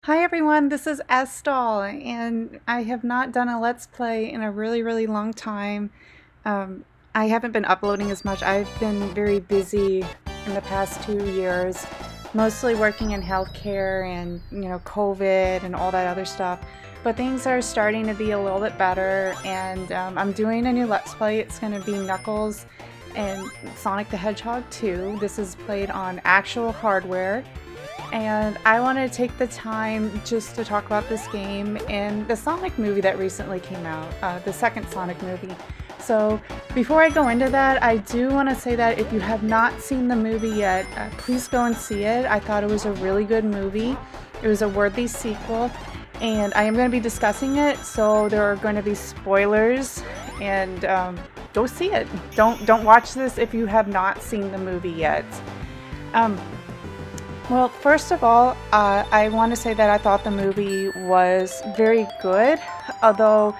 Hi everyone, this is Estelle, and I have not done a Let's Play in a really long time. I haven't been uploading as much. I've been very busy in the past 2 years, mostly working in healthcare and, COVID and all that other stuff. But things are starting to be a little bit better, and I'm doing a new Let's Play. It's going to be Knuckles and Sonic the Hedgehog 2. This is played on actual hardware. And I want to take the time just to talk about this game and the Sonic movie that recently came out, the second Sonic movie. So before I go into that, I do want to say that if you have not seen the movie yet, please go and see it. I thought it was a really good movie. It was a worthy sequel, and I am going to be discussing it, so there are going to be spoilers, and go see it. Don't watch this if you have not seen the movie yet. Well, first of all, I want to say that I thought the movie was very good, although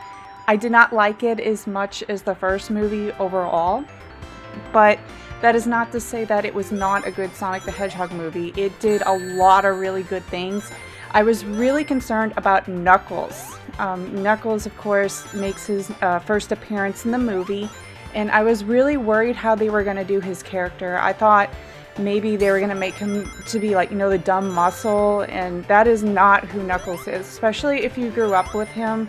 I did not like it as much as the first movie overall. But that is not to say that it was not a good Sonic the Hedgehog movie. It did a lot of really good things. I was really concerned about Knuckles. Knuckles, of course, makes his first appearance in the movie, and I was really worried how they were going to do his character. I thought maybe they were going to make him to be like, the dumb muscle, and that is not who Knuckles is. Especially if you grew up with him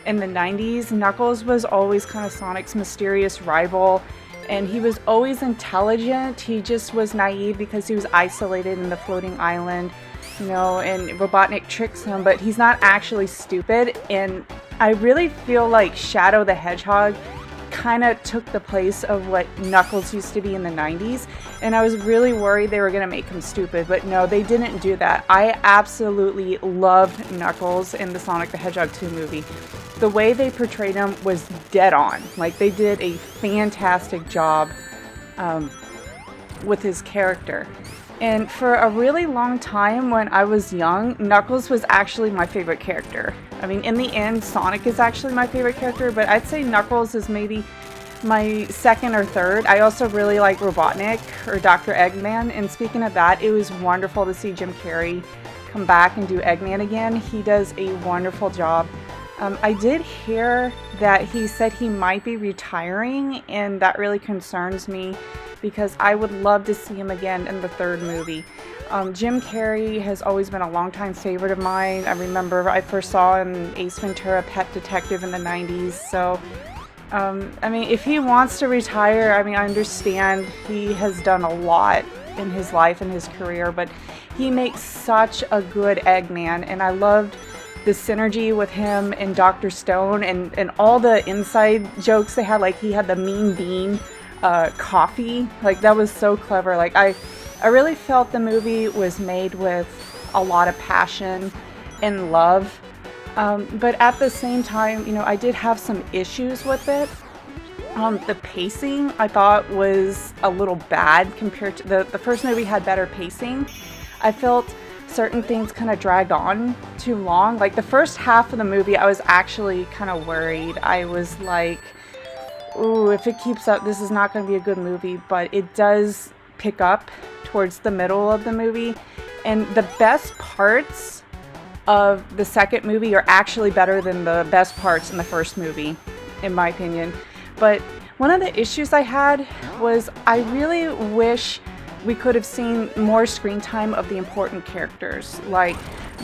in the 90s, Knuckles was always kind of Sonic's mysterious rival, and he was always intelligent. He just was naive because he was isolated in the floating island, and Robotnik tricks him, but he's not actually stupid. And I really feel like Shadow the Hedgehog kind of took the place of what Knuckles used to be in the 90s, and I was really worried they were going to make him stupid, but no, they didn't do that. I absolutely loved Knuckles in the Sonic the Hedgehog 2 movie. The way they portrayed him was dead on. Like, they did a fantastic job with his character. And for a really long time when I was young, Knuckles was actually my favorite character. I mean, in the end, Sonic is actually my favorite character, but I'd say Knuckles is maybe my second or third. I also really like Robotnik or Dr. Eggman, and speaking of that, it was wonderful to see Jim Carrey come back and do Eggman again. He does a wonderful job. I did hear that he said he might be retiring, and that really concerns me because I would love to see him again in the third movie. Jim Carrey has always been a longtime favorite of mine. I remember I first saw him in Ace Ventura: Pet Detective in the 90s. So, I mean, if he wants to retire, I mean, I understand he has done a lot in his life and his career, but he makes such a good Eggman, and I loved the synergy with him and Dr. Stone and all the inside jokes they had. Like, he had the Mean Bean coffee. Like, that was so clever. Like, I really felt the movie was made with a lot of passion and love. But at the same time, I did have some issues with it. The pacing I thought was a little bad compared to the first movie. Had better pacing. I felt certain things kind of dragged on too long. Like, the first half of the movie, I was actually kind of worried. I was like, ooh, if it keeps up, this is not going to be a good movie. But it does pick up towards the middle of the movie, and the best parts of the second movie are actually better than the best parts in the first movie, in my opinion. But one of the issues I had was I really wish we could have seen more screen time of the important characters, like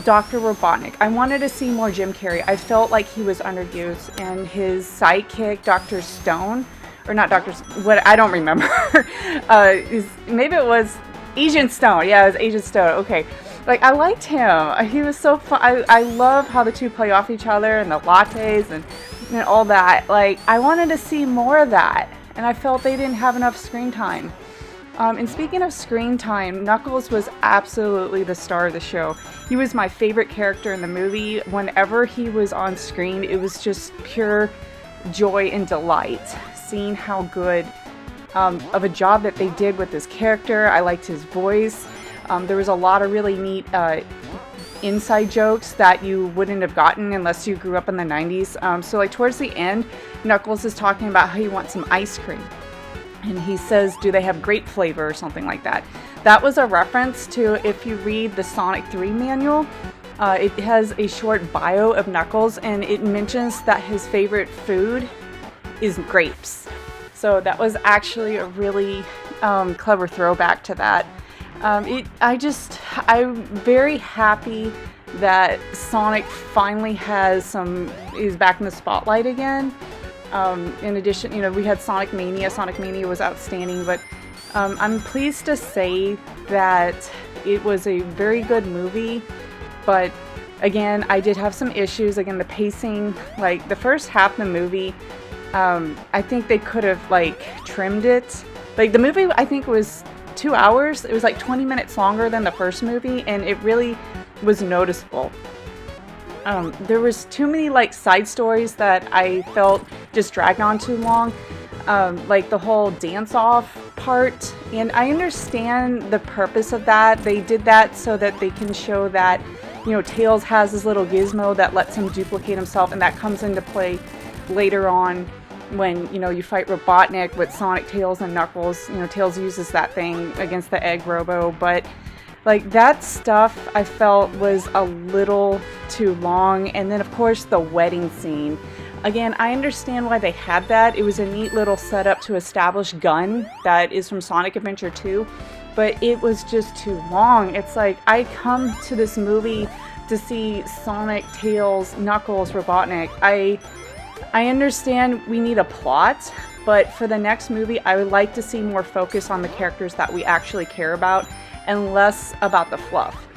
Dr. Robotnik. I wanted to see more Jim Carrey. I felt like he was underused, and his sidekick, Dr. Stone, or not Dr. What, I don't remember. Maybe it was Agent Stone. Yeah, it was Agent Stone. Okay. Like, I liked him. He was so fun. I love how the two play off each other, and the lattes and all that. Like, I wanted to see more of that, and I felt they didn't have enough screen time. And speaking of screen time, Knuckles was absolutely the star of the show. He was my favorite character in the movie. Whenever he was on screen, it was just pure joy and delight seeing how good of a job that they did with his character. I liked his voice. There was a lot of really neat inside jokes that you wouldn't have gotten unless you grew up in the 90s. So, like, towards the end, Knuckles is talking about how he wants some ice cream. And he says, do they have grape flavor or something like that? That was a reference to, if you read the Sonic 3 manual, It has a short bio of Knuckles, and it mentions that his favorite food is grapes. So that was actually a really clever throwback to that. I'm very happy that Sonic finally is back in the spotlight again. In addition, we had Sonic Mania. Sonic Mania was outstanding, but I'm pleased to say that it was a very good movie. But again, I did have some issues. Again, the pacing, like the first half of the movie, I think they could have trimmed it. Like the movie, I think was 2 hours. It was 20 minutes longer than the first movie, and it really was noticeable. There was too many side stories that I felt just dragged on too long, like the whole dance-off part. And I understand the purpose of that. They did that so that they can show that, Tails has this little gizmo that lets him duplicate himself, and that comes into play later on when, you fight Robotnik with Sonic, Tails, and Knuckles. Tails uses that thing against the Egg Robo, but that stuff I felt was a little too long. And then of course the wedding scene. Again, I understand why they had that. It was a neat little setup to establish Gun that is from Sonic Adventure 2, but it was just too long. It's I come to this movie to see Sonic, Tails, Knuckles, Robotnik. I understand we need a plot, but for the next movie, I would like to see more focus on the characters that we actually care about and less about the fluff.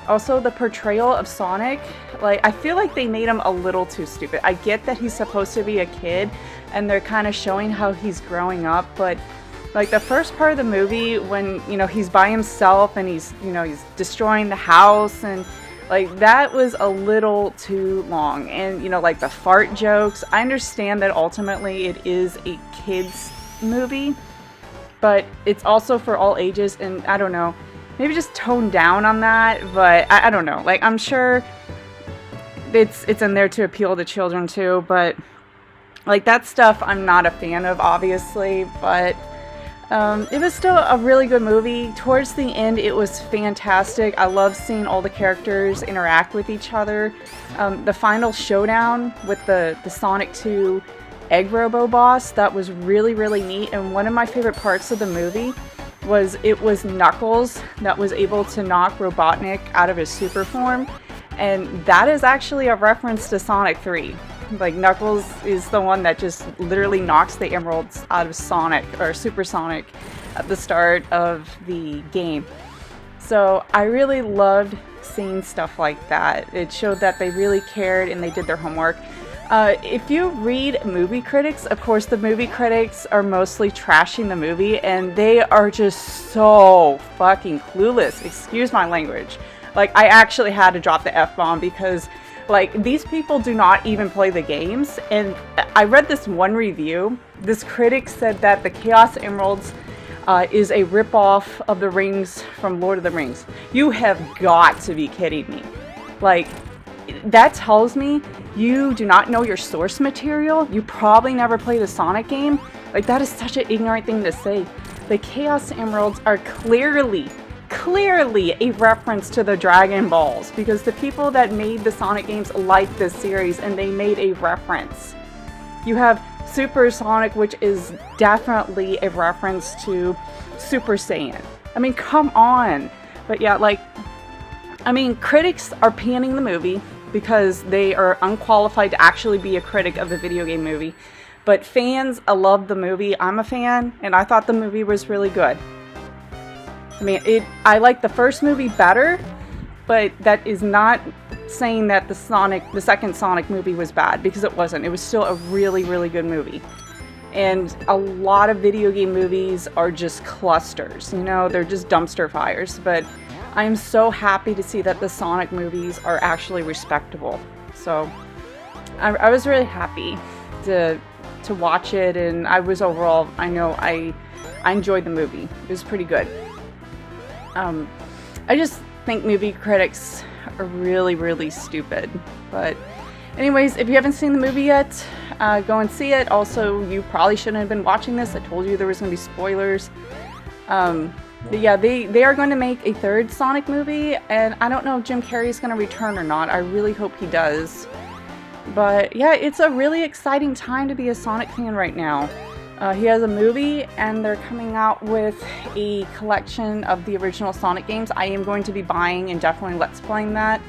Also, the portrayal of Sonic, I feel like they made him a little too stupid. I get that he's supposed to be a kid and they're kind of showing how he's growing up, but the first part of the movie when, he's by himself and he's destroying the house, and that was a little too long. And, the fart jokes, I understand that ultimately it is a kid's movie, but it's also for all ages, and I don't know, maybe just tone down on that, but I don't know. I'm sure it's in there to appeal to children too, but that stuff I'm not a fan of, obviously, but it was still a really good movie. Towards the end, it was fantastic. I love seeing all the characters interact with each other. The final showdown with the Sonic 2 Egg Robo boss, that was really, really neat. And one of my favorite parts of the movie was Knuckles that was able to knock Robotnik out of his super form. And that is actually a reference to Sonic 3. Knuckles is the one that just literally knocks the emeralds out of Sonic, or Super Sonic, at the start of the game. So I really loved seeing stuff like that. It showed that they really cared and they did their homework. If you read movie critics, of course the movie critics are mostly trashing the movie, and they are just so fucking clueless. Excuse my language. I actually had to drop the F-bomb because these people do not even play the games. And I read this one review. This critic said that the Chaos Emeralds is a ripoff of the rings from Lord of the Rings. You have got to be kidding me. That tells me you do not know your source material. You probably never played a Sonic game. That is such an ignorant thing to say. The Chaos Emeralds are clearly a reference to the Dragon Balls, because the people that made the Sonic games liked this series and they made a reference. You have Super Sonic, which is definitely a reference to Super Saiyan. I mean, come on. But yeah, critics are panning the movie because they are unqualified to actually be a critic of the video game movie. But fans love the movie. I'm a fan, and I thought the movie was really good. I like the first movie better, but that is not saying that the second Sonic movie was bad, because it wasn't. It was still a really, really good movie. And a lot of video game movies are just clusters, they're just dumpster fires. But I'm so happy to see that the Sonic movies are actually respectable. So I was really happy to watch it, and I was overall, I enjoyed the movie. It was pretty good. I just think movie critics are really, really stupid. But anyways, if you haven't seen the movie yet, go and see it. Also, you probably shouldn't have been watching this. I told you there was going to be spoilers. But yeah, they are going to make a third Sonic movie, and I don't know if Jim Carrey's going to return or not. I really hope he does. But yeah, it's a really exciting time to be a Sonic fan right now. He has a movie, and they're coming out with a collection of the original Sonic games. I am going to be buying and definitely Let's Playing that.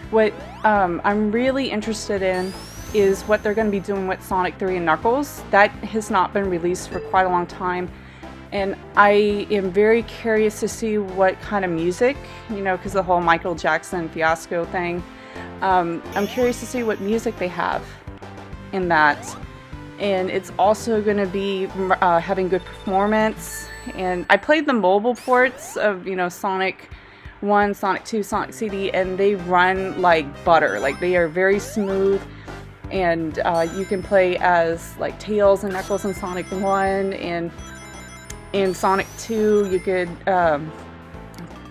What I'm really interested in is what they're going to be doing with Sonic 3 and Knuckles. That has not been released for quite a long time. And I am very curious to see what kind of music, you know, because the whole Michael Jackson fiasco thing. I'm curious to see what music they have in that. And it's also going to be having good performance. And I played the mobile ports of, you know, Sonic 1, Sonic 2, Sonic CD, and they run like butter. Like, they are very smooth. And you can play as like Tails and Knuckles in Sonic 1, and in Sonic 2 you could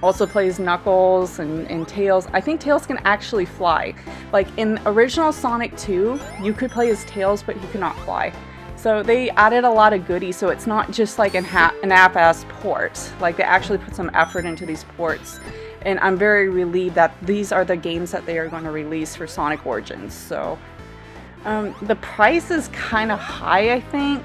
also play as Knuckles and Tails. I think Tails can actually fly. Like in original Sonic 2, you could play as Tails, but he could not fly. So they added a lot of goodies, so it's not just like an half-ass port. Like, they actually put some effort into these ports. And I'm very relieved that these are the games that they are going to release for Sonic Origins. So the price is kind of high, I think,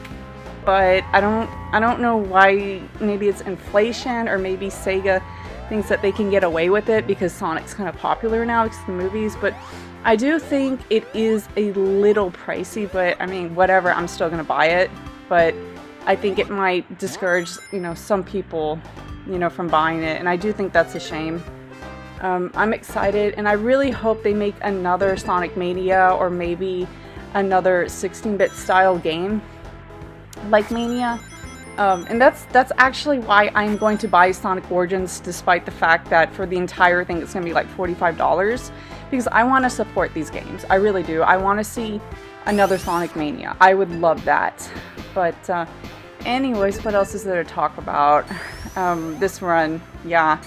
but I don't know why. Maybe it's inflation, or maybe Sega thinks that they can get away with it because Sonic's kind of popular now because of the movies. But I do think it is a little pricey, but I mean, whatever, I'm still gonna buy it. But I think it might discourage, you know, some people, you know, from buying it, and I do think that's a shame. I'm excited, and I really hope they make another Sonic Mania, or maybe another 16-bit style game like Mania. And that's actually why I'm going to buy Sonic Origins, despite the fact that for the entire thing it's going to be like $45, because I want to support these games. I really do. I want to see another Sonic Mania. I would love that. But anyways, what else is there to talk about? This run, yeah.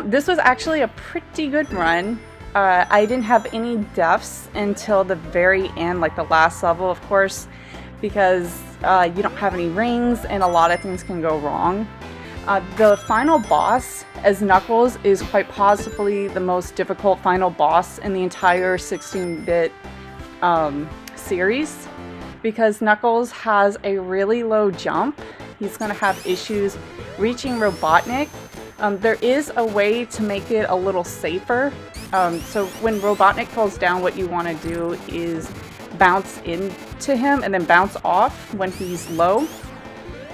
This was actually a pretty good run. I didn't have any deaths until the very end, like the last level, of course, because you don't have any rings and a lot of things can go wrong. The final boss as Knuckles is quite possibly the most difficult final boss in the entire 16-bit series, because Knuckles has a really low jump. He's going to have issues reaching Robotnik. There is a way to make it a little safer. So when Robotnik falls down, what you want to do is bounce into him and then bounce off when he's low.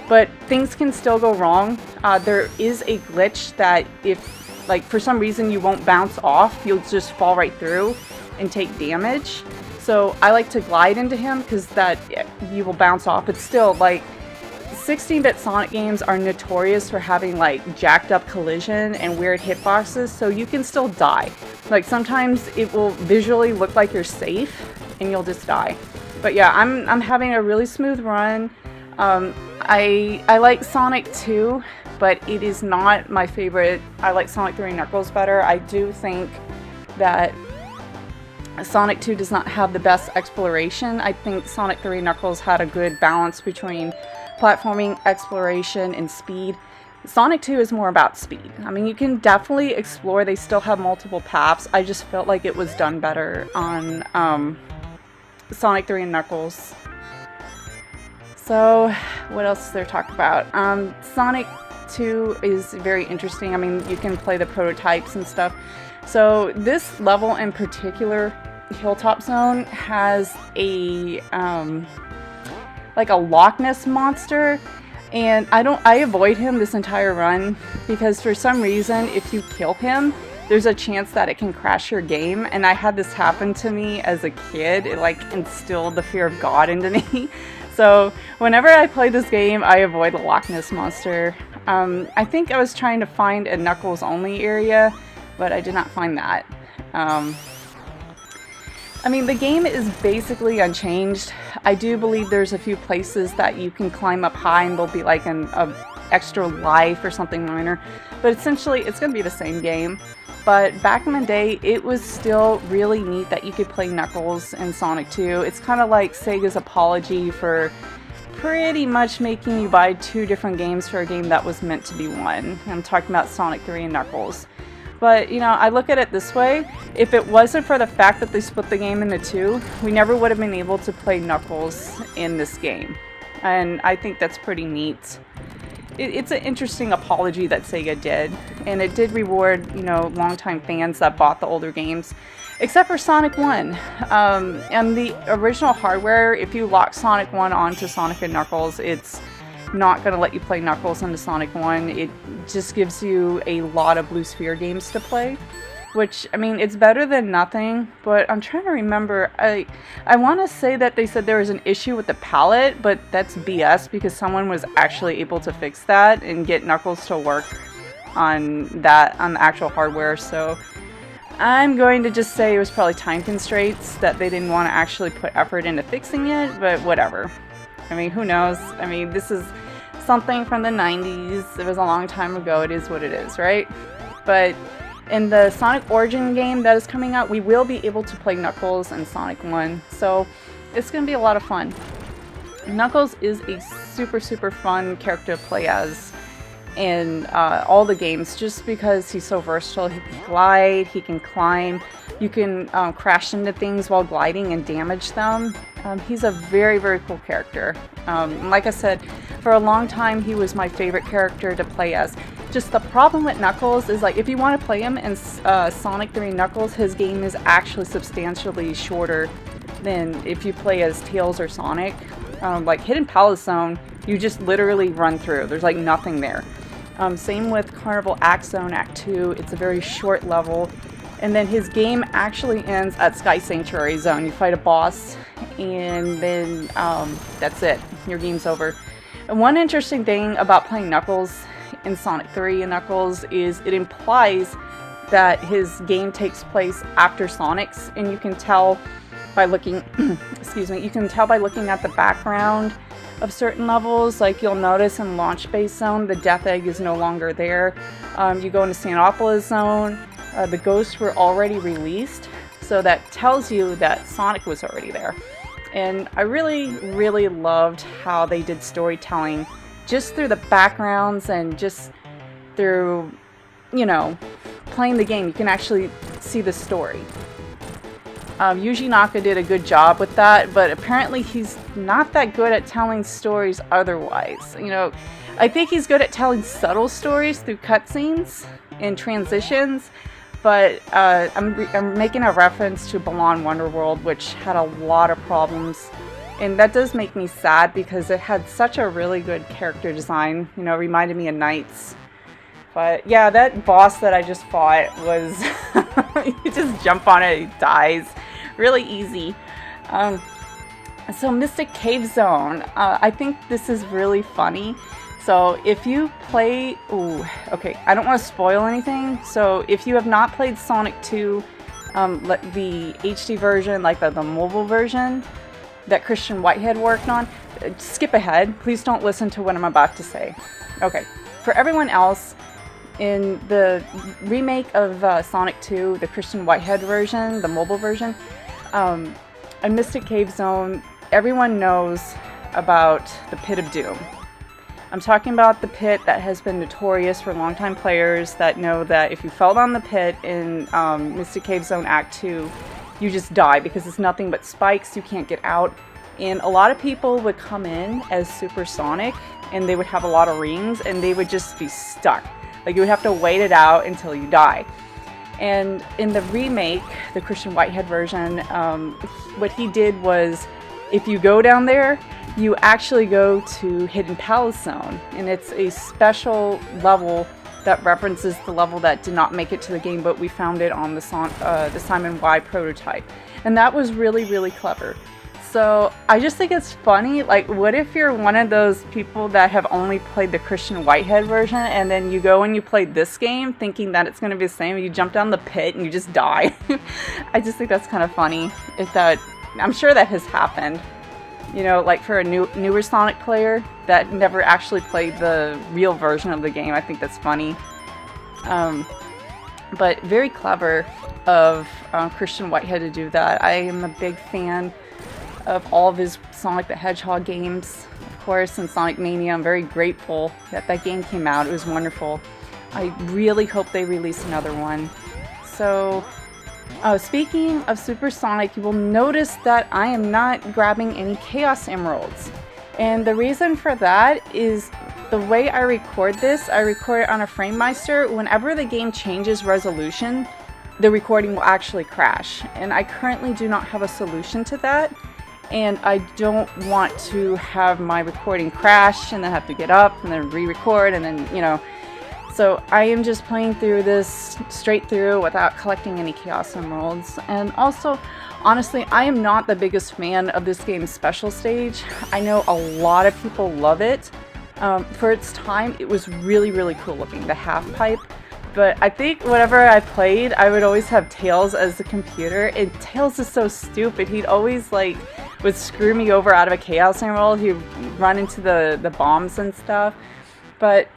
But things can still go wrong. There is a glitch that if, like, for some reason you won't bounce off, you'll just fall right through and take damage. So I like to glide into him because that you will bounce off. But still, like, 16-bit Sonic games are notorious for having like jacked up collision and weird hitboxes, so you can still die. Like, sometimes it will visually look like you're safe and you'll just die. But yeah, I'm having a really smooth run. I like Sonic 2, but it is not my favorite. I like Sonic 3 and Knuckles better. I do think that Sonic 2 does not have the best exploration. I think Sonic 3 and Knuckles had a good balance between platforming, exploration, and speed. Sonic 2 is more about speed. I mean, you can definitely explore. They still have multiple paths. I just felt like it was done better on Sonic 3 and Knuckles. So, what else is there to talk about? Sonic 2 is very interesting. I mean, you can play the prototypes and stuff. So, this level in particular, Hilltop Zone, has a like a Loch Ness monster, and I avoid him this entire run because for some reason if you kill him, there's a chance that it can crash your game, and I had this happen to me as a kid. It like instilled the fear of God into me. So whenever I play this game, I avoid the Loch Ness monster. I think I was trying to find a Knuckles only area, but I did not find that. I mean, the game is basically unchanged. I do believe there's a few places that you can climb up high and there'll be like an extra life or something minor. But essentially, it's going to be the same game. But back in the day, it was still really neat that you could play Knuckles in Sonic 2. It's kind of like Sega's apology for pretty much making you buy 2 different games for a game that was meant to be one. I'm talking about Sonic 3 and Knuckles. But, you know, I look at it this way. If it wasn't for the fact that they split the game into 2, we never would have been able to play Knuckles in this game. And I think that's pretty neat. It's an interesting apology that Sega did, and it did reward, you know, longtime fans that bought the older games, except for Sonic 1. And the original hardware, if you lock Sonic 1 onto Sonic and Knuckles, it's not going to let you play Knuckles into Sonic 1. It just gives you a lot of Blue Sphere games to play, which, I mean, it's better than nothing, but I'm trying to remember. I want to say that they said there was an issue with the palette, but that's BS because someone was actually able to fix that and get Knuckles to work on that, on the actual hardware, so I'm going to just say it was probably time constraints that they didn't want to actually put effort into fixing it, but whatever. I mean, who knows? I mean, this is something from the 90s. It was a long time ago. It is what it is, right? But in the Sonic Origin game that is coming out, we will be able to play Knuckles and Sonic 1. So it's going to be a lot of fun. Knuckles is a super, super fun character to play as in all the games, just because he's so versatile. He can glide, he can climb, you can crash into things while gliding and damage them. He's a very, very cool character. Like I said, for a long time he was my favorite character to play as. Just the problem with Knuckles is, like, if you want to play him in Sonic 3 Knuckles, his game is actually substantially shorter than if you play as Tails or Sonic. Like Hidden Palace Zone, you just literally run through. There's like nothing there. Same with Carnival Act Zone, Act 2. It's a very short level. And then his game actually ends at Sky Sanctuary Zone. You fight a boss, and then that's it. Your game's over. And one interesting thing about playing Knuckles in Sonic 3 and Knuckles is it implies that his game takes place after Sonic's, and you can tell by looking excuse me, you can tell by looking at the background of certain levels. Like, you'll notice in Launch Base Zone, the Death Egg is no longer there. You go into Metropolis Zone, the ghosts were already released, so that tells you that Sonic was already there. And I really, really loved how they did storytelling just through the backgrounds and just through, you know, playing the game. You can actually see the story. Yuji Naka did a good job with that, but apparently he's not that good at telling stories otherwise. You know, I think he's good at telling subtle stories through cutscenes and transitions, but I'm making a reference to Balan Wonderworld, which had a lot of problems, and that does make me sad because it had such a really good character design. You know, it reminded me of Knights. But yeah, that boss that I just fought was you just jump on it, it dies really easy. So Mystic Cave Zone, I think this is really funny. So if you play, okay, I don't want to spoil anything. So if you have not played Sonic 2, the HD version, like the mobile version that Christian Whitehead worked on, skip ahead. Please don't listen to what I'm about to say. Okay, for everyone else, in the remake of Sonic 2, the Christian Whitehead version, the mobile version, in Mystic Cave Zone, everyone knows about the Pit of Doom. I'm talking about the pit that has been notorious for longtime players that know that if you fell down the pit in Mystic Cave Zone Act 2, you just die because it's nothing but spikes, you can't get out. And a lot of people would come in as Super Sonic, and they would have a lot of rings, and they would just be stuck. Like, you would have to wait it out until you die. And in the remake, the Christian Whitehead version, what he did was, if you go down there, you actually go to Hidden Palace Zone. And it's a special level that references the level that did not make it to the game, but we found it on the Simon Y prototype. And that was really, really clever. So I just think it's funny, like, what if you're one of those people that have only played the Christian Whitehead version, and then you go and you play this game thinking that it's going to be the same, you jump down the pit and you just die. I just think that's kind of funny. I'm sure that has happened. You know, like for a newer Sonic player that never actually played the real version of the game, I think that's funny. But very clever of Christian Whitehead to do that. I am a big fan of all of his Sonic the Hedgehog games. Of course, and Sonic Mania. I'm very grateful that that game came out. It was wonderful. I really hope they release another one. So, speaking of Super Sonic, you will notice that I am not grabbing any Chaos Emeralds. And the reason for that is the way I record this, I record it on a FrameMeister. Whenever the game changes resolution, the recording will actually crash. And I currently do not have a solution to that. And I don't want to have my recording crash and then have to get up and then re-record and then, you know. So I am just playing through this straight through without collecting any Chaos Emeralds. And also, honestly, I am not the biggest fan of this game's special stage. I know a lot of people love it. For its time, it was really, really cool looking, the half pipe. But I think whenever I played, I would always have Tails as the computer. And Tails is so stupid. He'd always, like, would screw me over out of a Chaos Emerald. He'd run into the bombs and stuff. But,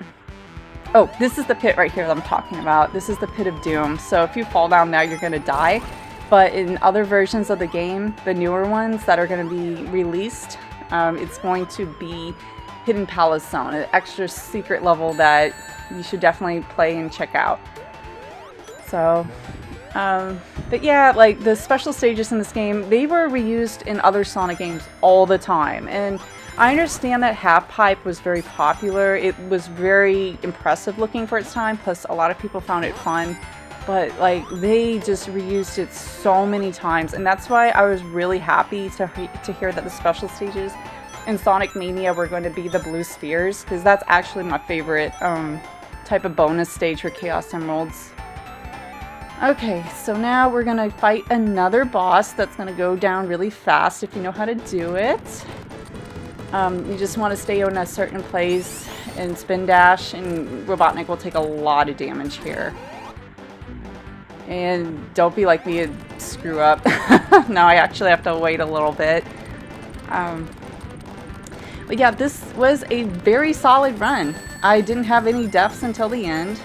oh, this is the pit right here that I'm talking about. This is the Pit of Doom. So if you fall down now, you're going to die. But in other versions of the game, the newer ones that are going to be released, it's going to be Hidden Palace Zone, an extra secret level that you should definitely play and check out. So, but yeah, like the special stages in this game, they were reused in other Sonic games all the time. And I understand that Half Pipe was very popular. It was very impressive looking for its time, plus a lot of people found it fun. But like they just reused it so many times, and that's why I was really happy to hear that the special stages in Sonic Mania were going to be the blue spheres, because that's actually my favorite type of bonus stage for Chaos Emeralds. Okay, so now we're gonna fight another boss that's gonna go down really fast if you know how to do it. You just want to stay in a certain place and spin dash, and Robotnik will take a lot of damage here. And don't be like me and screw up. Now I actually have to wait a little bit. But yeah, this was a very solid run. I didn't have any deaths until the end.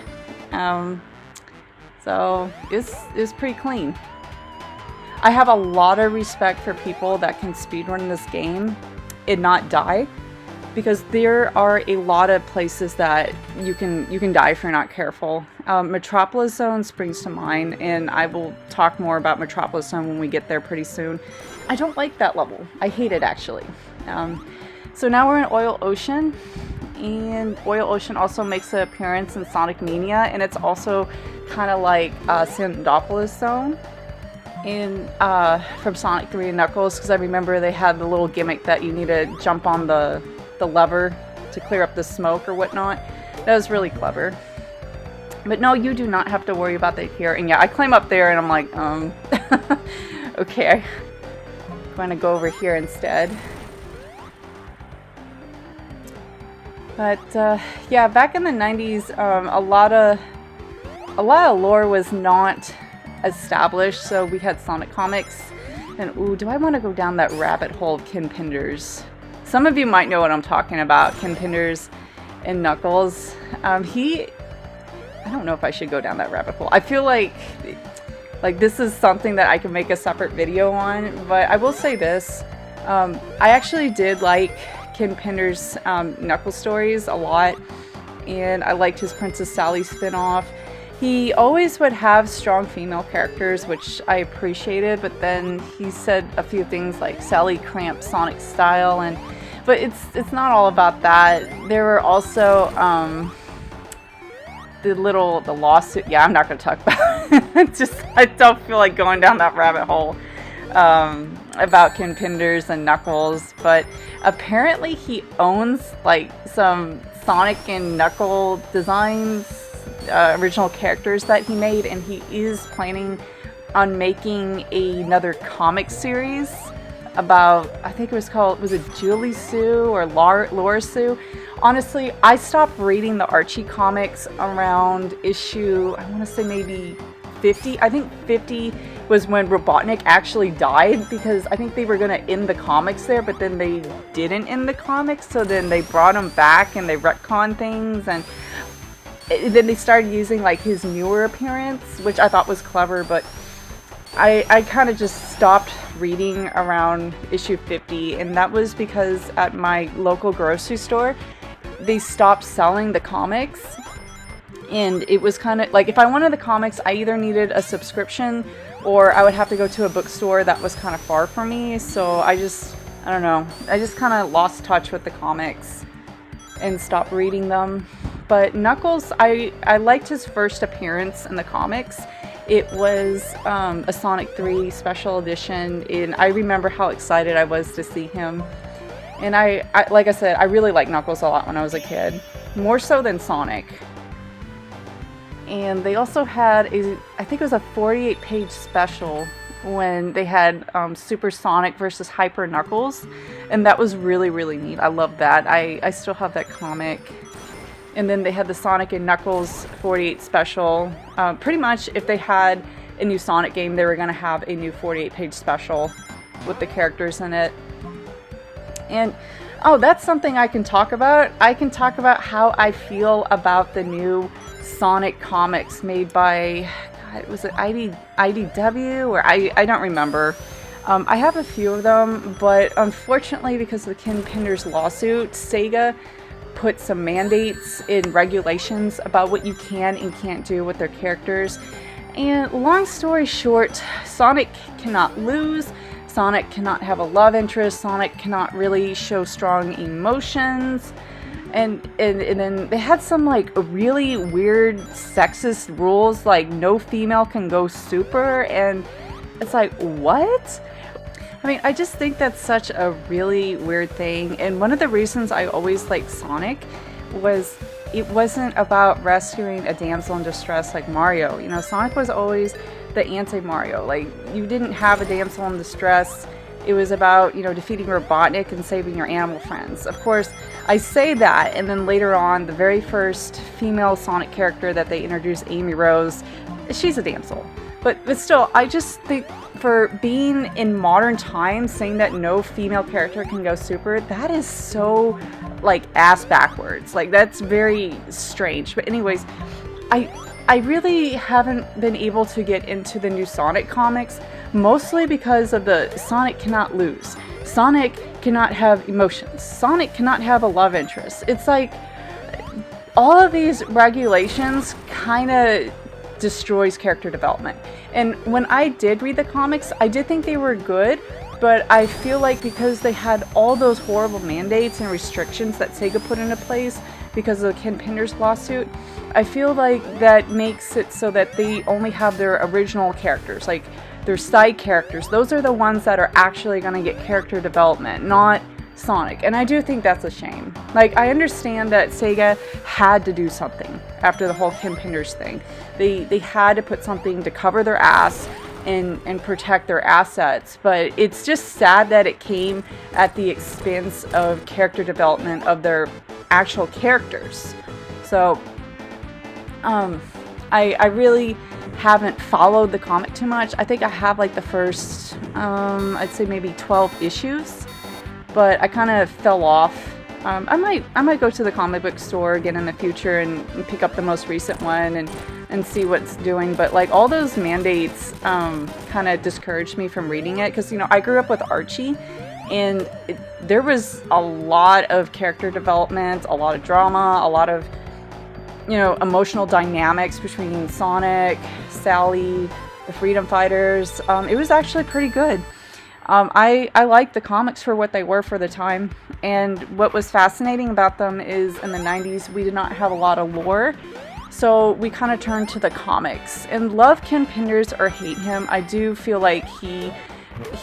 So it's pretty clean. I have a lot of respect for people that can speedrun this game and not die, because there are a lot of places that you can die if you're not careful. Metropolis Zone springs to mind, and I will talk more about Metropolis Zone when we get there pretty soon. I don't like that level. I hate it, actually. So now we're in Oil Ocean, and Oil Ocean also makes an appearance in Sonic Mania, and it's also kind of like Metropolis Zone from Sonic 3 and Knuckles, because I remember they had the little gimmick that you need to jump on the lever to clear up the smoke or whatnot. That was really clever. But no, you do not have to worry about that here. And yeah, I climb up there and I'm like, okay, I'm going to go over here instead. But yeah, back in the 90s, a lot of lore was not established, so we had Sonic comics. And ooh, do I want to go down that rabbit hole of Ken Penders? Some of you might know what I'm talking about, Ken Penders and Knuckles. I don't know if I should go down that rabbit hole. I feel like this is something that I can make a separate video on, but I will say this. I actually did like Ken Penders' Knuckles stories a lot, and I liked his Princess Sally spinoff. He always would have strong female characters, which I appreciated, but then he said a few things like Sally cramped Sonic's style, but it's not all about that. There were also the lawsuit. Yeah, I'm not going to talk about it. I don't feel like going down that rabbit hole about Ken Penders and Knuckles, but apparently he owns like some Sonic and Knuckle designs, original characters that he made, and he is planning on making another comic series about, I think was it Julie Sue or Laura Sue? Honestly, I stopped reading the Archie comics around issue, I want to say maybe 50. I think 50 was when Robotnik actually died, because I think they were going to end the comics there, but then they didn't end the comics, so then they brought him back and they retconned things, and then they started using like his newer appearance, which I thought was clever, but I kind of just stopped reading around issue 50, and that was because at my local grocery store, they stopped selling the comics. And it was kind of like, if I wanted the comics, I either needed a subscription or I would have to go to a bookstore that was kind of far from me. So I don't know, I just kind of lost touch with the comics and stopped reading them. But Knuckles, I liked his first appearance in the comics. It was a Sonic 3 special edition, and I remember how excited I was to see him. And I like I said, I really liked Knuckles a lot when I was a kid, more so than Sonic. And they also had I think it was a 48-page special when they had Super Sonic versus Hyper Knuckles, and that was really, really neat. I love that. I still have that comic. And then they had the Sonic and Knuckles 48 special. Pretty much, if they had a new Sonic game, they were going to have a new 48-page special with the characters in it. And, oh, that's something I can talk about. I can talk about how I feel about the new Sonic comics made by, God, was it IDW? Or I don't remember. I have a few of them, but unfortunately, because of the Ken Penders lawsuit, Sega put some mandates and regulations about what you can and can't do with their characters. And long story short, Sonic cannot lose, Sonic cannot have a love interest, Sonic cannot really show strong emotions, and then they had some like really weird sexist rules, like no female can go super, and it's like, what? I mean, I just think that's such a really weird thing, and one of the reasons I always liked Sonic was it wasn't about rescuing a damsel in distress like Mario. You know, Sonic was always the anti-Mario. Like, you didn't have a damsel in distress. It was about, you know, defeating Robotnik and saving your animal friends. Of course, I say that, and then later on, the very first female Sonic character that they introduced, Amy Rose, she's a damsel. But still, I just think for being in modern times, saying that no female character can go super, that is so, like, ass backwards. Like, that's very strange. But anyways, I really haven't been able to get into the new Sonic comics, mostly because of the Sonic cannot lose. Sonic cannot have emotions. Sonic cannot have a love interest. It's like, all of these regulations kind of destroys character development. And when I did read the comics, I did think they were good, but I feel like because they had all those horrible mandates and restrictions that Sega put into place because of the Ken Penders lawsuit, I feel like that makes it so that they only have their original characters, like their side characters. Those are the ones that are actually going to get character development, not Sonic. And I do think that's a shame. Like, I understand that Sega had to do something after the whole Ken Penders thing. They had to put something to cover their ass and protect their assets, but it's just sad that it came at the expense of character development of their actual characters. So I really haven't followed the comic too much. I think I have like the first I'd say maybe 12 issues, but I kind of fell off. I might go to the comic book store again in the future and pick up the most recent one and see what's doing. But like, all those mandates kind of discouraged me from reading it, because, you know, I grew up with Archie, and there was a lot of character development, a lot of drama, a lot of, you know, emotional dynamics between Sonic, Sally, the Freedom Fighters. It was actually pretty good. I liked the comics for what they were for the time, and what was fascinating about them is in the 90s we did not have a lot of lore, so we kind of turned to the comics. And love Ken Penders or hate him, I do feel like he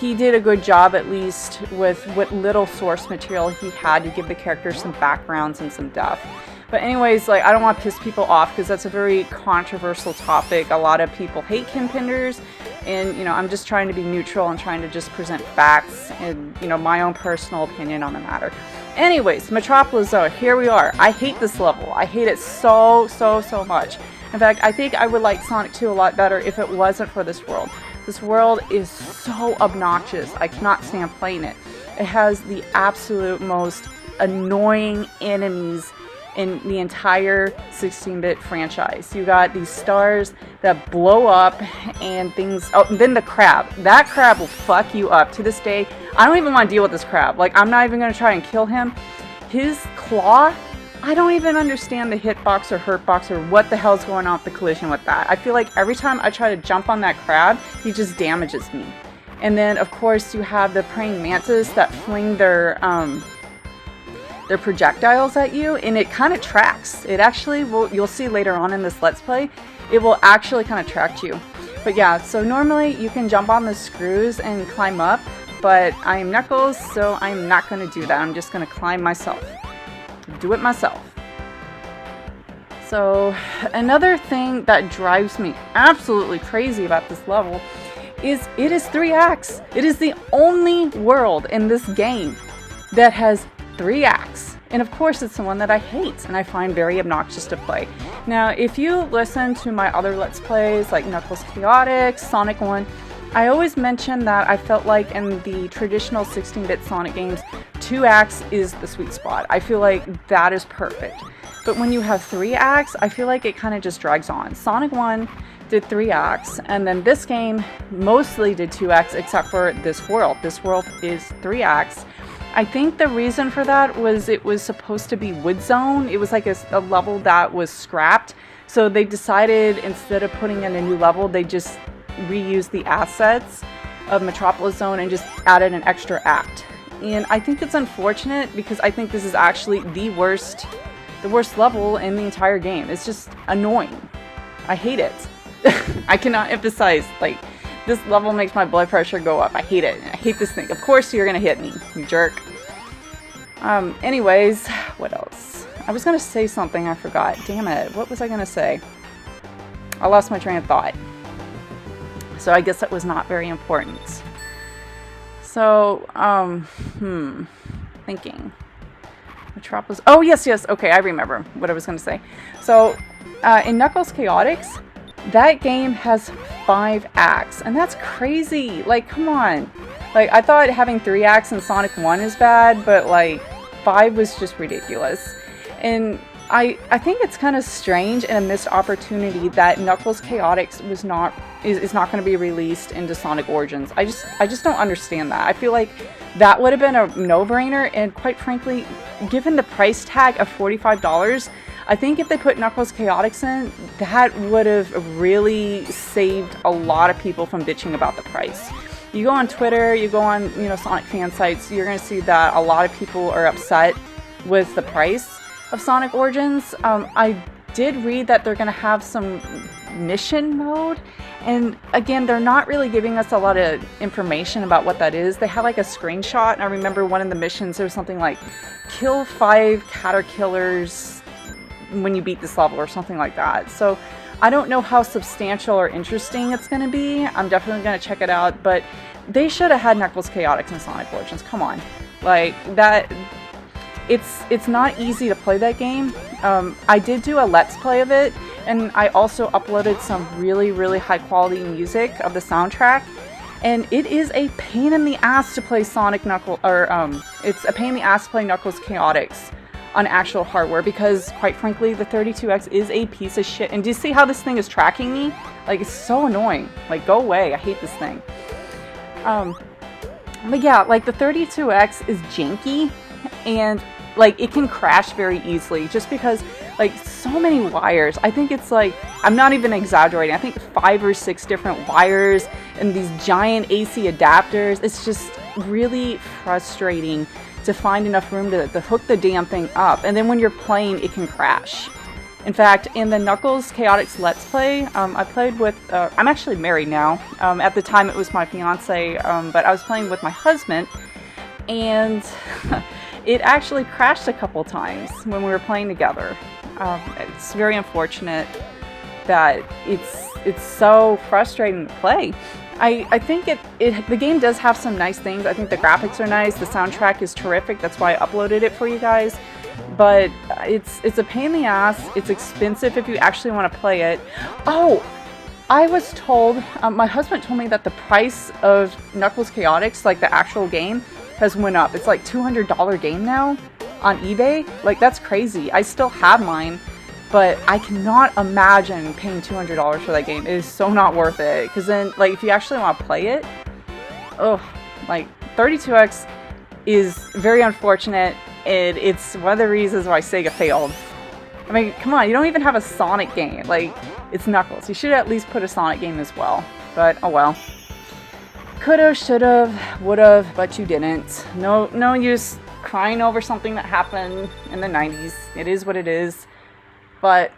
did a good job, at least with what little source material he had, to give the characters some backgrounds and some depth. But anyways, like, I don't want to piss people off because that's a very controversial topic. A lot of people hate Ken Penders, and, you know, I'm just trying to be neutral and trying to just present facts and, you know, my own personal opinion on the matter. Anyways, Metropolis Zone, here we are. I hate this level. I hate it so much. In fact, I think I would like Sonic 2 a lot better if it wasn't for this world. This world is so obnoxious. I cannot stand playing it. It has the absolute most annoying enemies in the entire 16-bit franchise. You got these stars that blow up and things. Oh, and then the crab. That crab will fuck you up. To this day, I don't even want to deal with this crab. Like, I'm not even going to try and kill him. His claw, I don't even understand the hitbox or hurtbox or what the hell's going on with the collision with that. I feel like every time I try to jump on that crab, he just damages me. And then, of course, you have the praying mantis that fling their projectiles at you, and it kind of tracks. It actually will, you'll see later on in this Let's Play, it will actually kind of track you. But yeah, so normally you can jump on the screws and climb up, but I am Knuckles, so I'm not going to do that. I'm just going to climb myself. Do it myself. So another thing that drives me absolutely crazy about this level is it is 3 acts. It is the only world in this game that has 3 acts. And of course it's the one that I hate and I find very obnoxious to play. Now, if you listen to my other Let's Plays like Knuckles Chaotix, Sonic 1, I always mention that I felt like in the traditional 16-bit Sonic games, 2 acts is the sweet spot. I feel like that is perfect. But when you have 3 acts, I feel like it kind of just drags on. Sonic 1 did 3 acts, and then this game mostly did 2 acts except for this world. This world is 3 acts. I think the reason for that was it was supposed to be Wood Zone. It was like a level that was scrapped. So they decided instead of putting in a new level, they just reused the assets of Metropolis Zone and just added an extra act. And I think it's unfortunate because I think this is actually the worst level in the entire game. It's just annoying. I hate it. I cannot emphasize, like, this level makes my blood pressure go up. I hate it. I hate this thing. Of course you're gonna hit me, you jerk. Anyways, what else? I was gonna say something, I forgot. Damn it. What was I gonna say? I lost my train of thought. So I guess that was not very important. So, thinking. Metropolis. Oh, yes. Okay, I remember what I was gonna say. So, in Knuckles Chaotix, that game has 5 acts, and that's crazy. Like, come on. Like, I thought having 3 acts in Sonic 1 is bad, but, like, 5 was just ridiculous. And I think it's kind of strange and a missed opportunity that Knuckles Chaotix is not going to be released into Sonic Origins. I just don't understand that. I feel like that would have been a no-brainer, and quite frankly, given the price tag of $45, I think if they put Knuckles Chaotix in, that would have really saved a lot of people from bitching about the price. You go on Twitter, you go on, Sonic fan sites, you're going to see that a lot of people are upset with the price of Sonic Origins. I did read that they're going to have some mission mode, and again, they're not really giving us a lot of information about what that is. They had like a screenshot, and I remember one of the missions, there was something like, kill 5 caterpillars when you beat this level or something like that. So I don't know how substantial or interesting it's going to be. I'm definitely going to check it out, but they should have had Knuckles Chaotix in Sonic Origins. Come on. Like, that, it's not easy to play that game. I did do a Let's Play of it, and I also uploaded some really, really high quality music of the soundtrack, and it is a pain in the ass to play Sonic Knuckles, or it's a pain in the ass to play Knuckles Chaotix on actual hardware, because quite frankly the 32X is a piece of shit. And do you see how this thing is tracking me? Like, it's so annoying. Like, go away. I hate this thing. But yeah, like, the 32X is janky, and like, it can crash very easily just because, like, so many wires. I think it's like, I'm not even exaggerating, I think 5 or 6 different wires and these giant AC adapters. It's just really frustrating to find enough room to hook the damn thing up, and then when you're playing, it can crash. In fact, in the Knuckles Chaotix Let's Play, I played with, I'm actually married now. At the time it was my fiance, but I was playing with my husband, and it actually crashed a couple times when we were playing together. It's very unfortunate that it's so frustrating to play. I think the game does have some nice things. I think the graphics are nice, the soundtrack is terrific, that's why I uploaded it for you guys. But it's a pain in the ass, it's expensive if you actually want to play it. Oh, I was told, my husband told me that the price of Knuckles Chaotix, like the actual game, has went up. It's like $200 game now. on eBay. Like, that's crazy. I still have mine, but I cannot imagine paying $200 for that game. It is so not worth it. Because then, like, if you actually want to play it, oh, like, 32X is very unfortunate, and it's one of the reasons why Sega failed. I mean, come on, you don't even have a Sonic game. Like, it's Knuckles. You should at least put a Sonic game as well. But, oh well. Could've, should've, would've, but you didn't. No use crying over something that happened in the 90s. It is what it is. But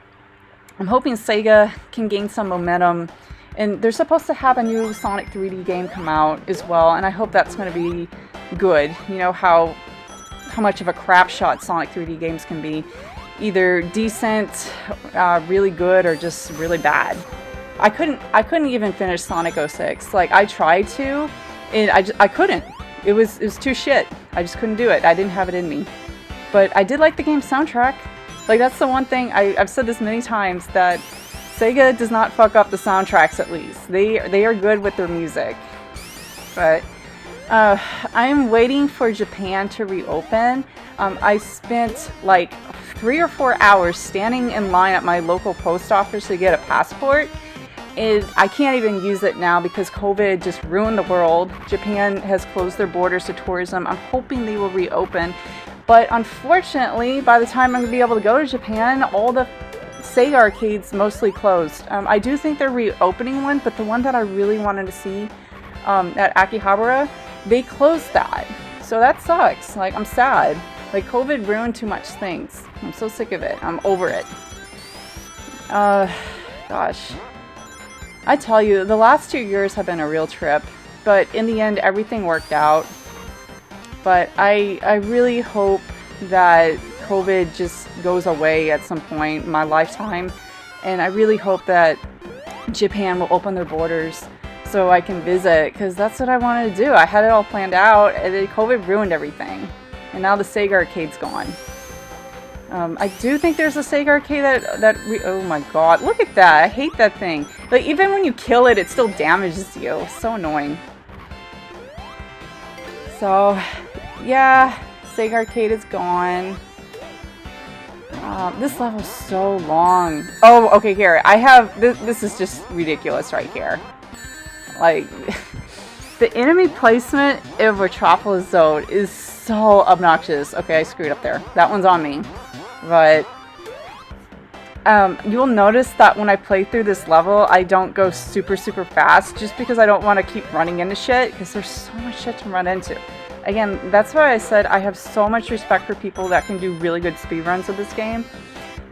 I'm hoping Sega can gain some momentum. And they're supposed to have a new Sonic 3D game come out as well. And I hope that's going to be good. You know how much of a crap shot Sonic 3D games can be. Either decent, really good, or just really bad. I couldn't even finish Sonic 06. Like, I tried to, and I couldn't. It was too shit. I just couldn't do it. I didn't have it in me. But I did like the game's soundtrack. Like, that's the one thing, I've said this many times, that Sega does not fuck up the soundtracks, at least. They are good with their music. But I'm waiting for Japan to reopen. I spent like 3 or 4 hours standing in line at my local post office to get a passport. And I can't even use it now because COVID just ruined the world. Japan has closed their borders to tourism. I'm hoping they will reopen. But unfortunately, by the time I'm going to be able to go to Japan, all the Sega arcades mostly closed. I do think they're reopening one, but the one that I really wanted to see at Akihabara, they closed that. So that sucks. Like, I'm sad. Like, COVID ruined too much things. I'm so sick of it. I'm over it. Gosh. I tell you, the last 2 years have been a real trip. But in the end, everything worked out. But I really hope that COVID just goes away at some point in my lifetime. And I really hope that Japan will open their borders so I can visit, because that's what I wanted to do. I had it all planned out, and then COVID ruined everything. And now the Sega arcade's gone. I do think there's a Sega arcade oh my god, look at that. I hate that thing. Like, even when you kill it, it still damages you. It's so annoying. So, yeah, Sega arcade is gone. This level's so long. Oh, okay, here. I have, this is just ridiculous right here. Like, the enemy placement in Metropolis Zone is so obnoxious. Okay, I screwed up there. That one's on me. But you will notice that when I play through this level, I don't go super fast, just because I don't want to keep running into shit, because there's so much shit to run into. Again, that's why I said I have so much respect for people that can do really good speedruns of this game,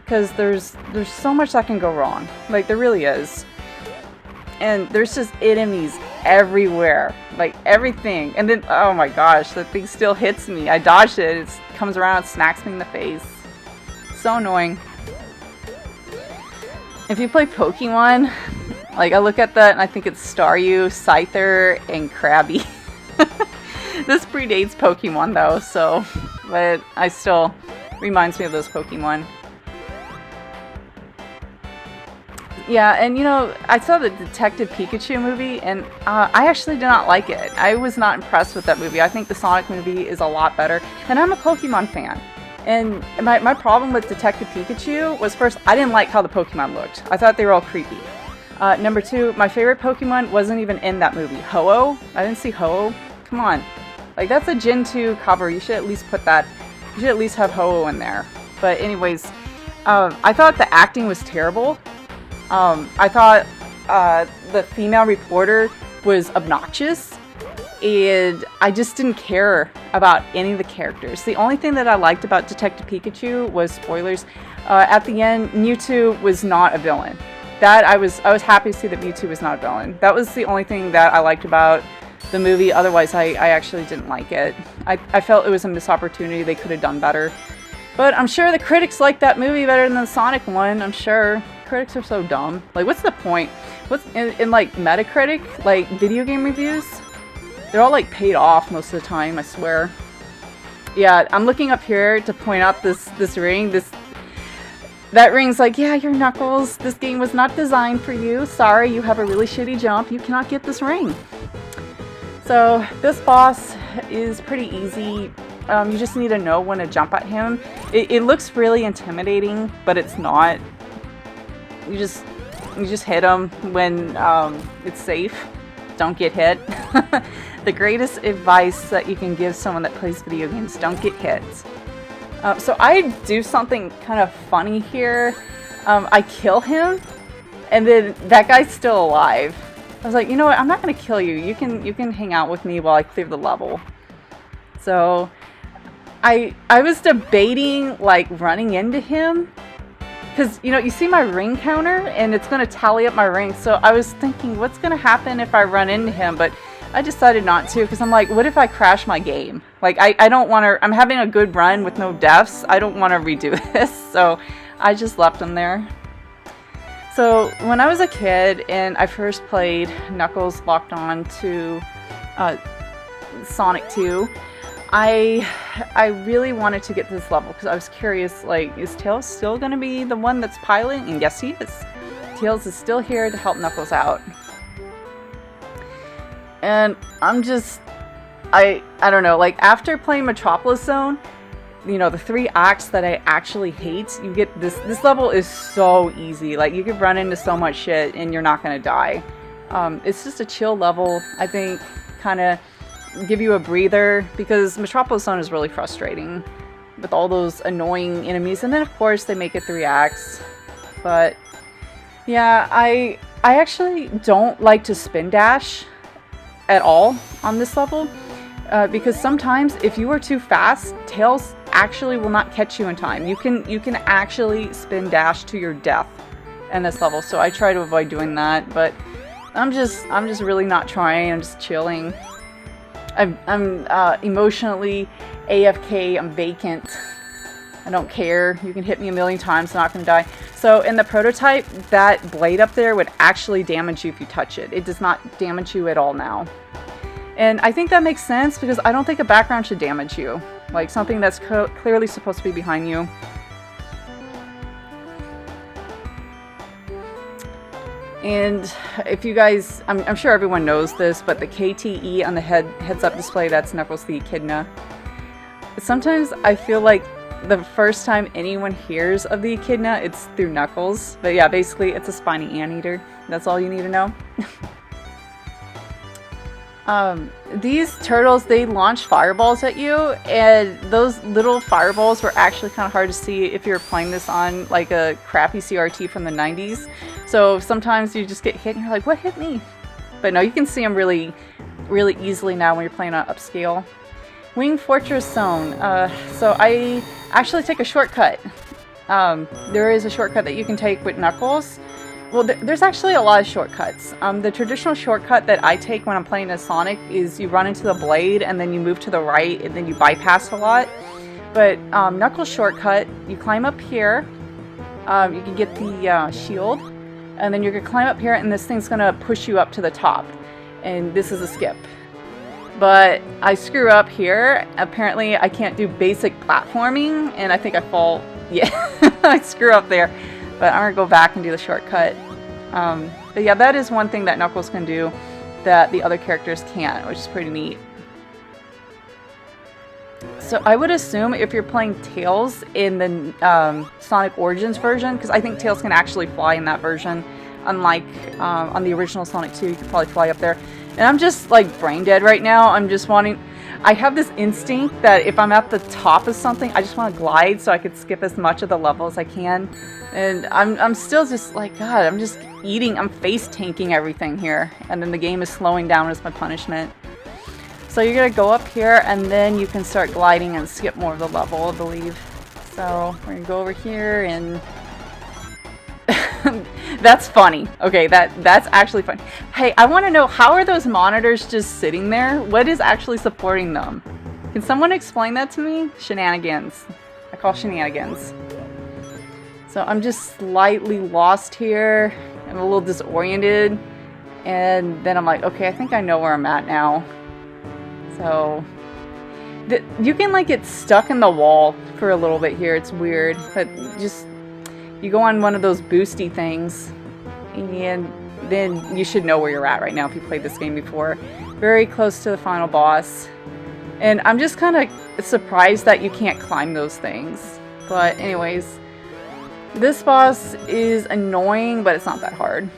because there's so much that can go wrong. Like, there really is. And there's just enemies everywhere. Like, everything. And then, oh my gosh, that thing still hits me. I dodged it. It comes around and smacks me in the face. So annoying. If you play Pokemon, like, I look at that and I think it's Staryu, Scyther, and Krabby. This predates Pokemon though, so, but I still, reminds me of those Pokemon. Yeah, and you know, I saw the Detective Pikachu movie, and I actually did not like it. I was not impressed with that movie. I think the Sonic movie is a lot better, and I'm a Pokemon fan. And my problem with Detective Pikachu was, first, I didn't like how the Pokemon looked. I thought they were all creepy. Number two, my favorite Pokemon wasn't even in that movie. Ho-Oh? I didn't see Ho-Oh. Come on. Like, that's a Gen 2 cover. You should at least put that. You should at least have Ho-Oh in there. But anyways, I thought the acting was terrible. I thought the female reporter was obnoxious, and I just didn't care about any of the characters. The only thing that I liked about Detective Pikachu was, spoilers, at the end, Mewtwo was not a villain. That I was happy to see that Mewtwo was not a villain. That was the only thing that I liked about the movie. Otherwise, I actually didn't like it. I felt it was a missed opportunity. They could have done better. But I'm sure the critics liked that movie better than the Sonic one, I'm sure. Critics are so dumb. Like, what's the point? What's in like Metacritic, like video game reviews? They're all like paid off most of the time, I swear. Yeah, I'm looking up here to point out this ring. That ring's like, yeah, you're Knuckles. This game was not designed for you. Sorry, you have a really shitty jump. You cannot get this ring. So this boss is pretty easy. You just need to know when to jump at him. It looks really intimidating, but it's not. You just hit him when it's safe. Don't get hit. The greatest advice that you can give someone that plays video games: don't get hit. So I do something kind of funny here. I kill him, and then that guy's still alive. I was like, you know what? I'm not going to kill you. You can hang out with me while I clear the level. So I was debating like running into him, because you see my ring counter and it's going to tally up my rings. So I was thinking, what's going to happen if I run into him? But I decided not to, because I'm like, what if I crash my game? Like, I don't want to. I'm having a good run with no deaths. I don't want to redo this. So I just left him there. So when I was a kid and I first played Knuckles locked on to Sonic 2, I really wanted to get to this level because I was curious, like, is Tails still going to be the one that's piloting? And yes, he is. Tails is still here to help Knuckles out. And I'm just, I don't know, like, after playing Metropolis Zone, the 3 acts that I actually hate, you get this level is so easy. Like, you could run into so much shit and you're not going to die. It's just a chill level, I think, kind of give you a breather, because Metropolis Zone is really frustrating with all those annoying enemies. And then, of course, they make it 3 acts. But, yeah, I actually don't like to spin dash at all on this level, because sometimes if you are too fast, Tails actually will not catch you in time. You can actually spin dash to your death in this level, so I try to avoid doing that. But I'm just really not trying. I'm just chilling. I'm emotionally AFK. I'm vacant. I don't care. You can hit me a million times, I'm not going to die. So in the prototype, that blade up there would actually damage you if you touch it. It does not damage you at all now. And I think that makes sense, because I don't think a background should damage you. Like something that's clearly supposed to be behind you. And if you guys, I'm sure everyone knows this, but the KTE on the heads-up display, that's Knuckles the Echidna. Sometimes I feel like the first time anyone hears of the Echidna, it's through Knuckles. But yeah, basically it's a spiny anteater. That's all you need to know. These turtles, they launch fireballs at you, and those little fireballs were actually kind of hard to see if you're playing this on like a crappy CRT from the 90s. So sometimes you just get hit and you're like, what hit me? But no, you can see them really, really easily now when you're playing on upscale. Wing Fortress Zone. So I actually take a shortcut. There is a shortcut that you can take with Knuckles. Well, there's actually a lot of shortcuts. The traditional shortcut that I take when I'm playing as Sonic is you run into the blade and then you move to the right and then you bypass a lot. But Knuckle Shortcut, you climb up here, you can get the shield, and then you're going to climb up here and this thing's going to push you up to the top. And this is a skip. But I screw up here. Apparently I can't do basic platforming, and I think I fall. Yeah, I screw up there. But I'm going to go back and do the shortcut. But yeah, that is one thing that Knuckles can do that the other characters can't, which is pretty neat. So I would assume if you're playing Tails in the Sonic Origins version, because I think Tails can actually fly in that version, unlike on the original Sonic 2, you could probably fly up there. And I'm just like brain dead right now. I'm just wanting... I have this instinct that if I'm at the top of something, I just want to glide so I could skip as much of the level as I can. And I'm still just like, God, I'm just eating, I'm face tanking everything here. And then the game is slowing down as my punishment. So you're going to go up here and then you can start gliding and skip more of the level, I believe. So we're going to go over here and... That's funny. Okay, that's actually funny. Hey, I want to know, how are those monitors just sitting there? What is actually supporting them? Can someone explain that to me? Shenanigans. I call shenanigans. So I'm just slightly lost here. I'm a little disoriented. And then I'm like, okay, I think I know where I'm at now. So you can like get stuck in the wall for a little bit here. It's weird. But just, you go on one of those boosty things. And then you should know where you're at right now if you played this game before. Very close to the final boss. And I'm just kind of surprised that you can't climb those things. But anyways, this boss is annoying, but it's not that hard.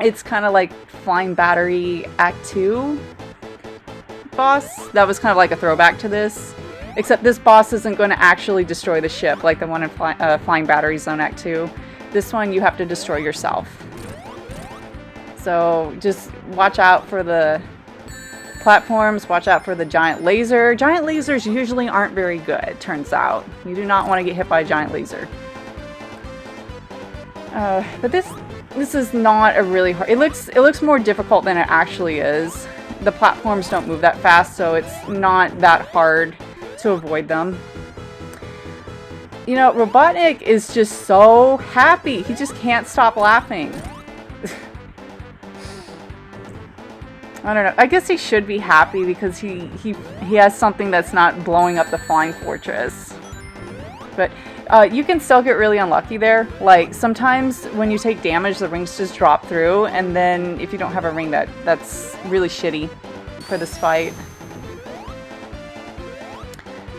It's kind of like Flying Battery Act 2 boss. That was kind of like a throwback to this. Except this boss isn't going to actually destroy the ship like the one in Flying Battery Zone Act 2. This one you have to destroy yourself. So just watch out for the platforms, watch out for the giant laser. Giant lasers usually aren't very good, turns out. You do not want to get hit by a giant laser. But this is not a really hard... It looks more difficult than it actually is. The platforms don't move that fast, so it's not that hard to avoid them. You know, Robotnik is just so happy. He just can't stop laughing. I don't know. I guess he should be happy because he has something that's not blowing up the flying fortress. But you can still get really unlucky there. Like, sometimes when you take damage, the rings just drop through, and then if you don't have a ring, that's really shitty for this fight.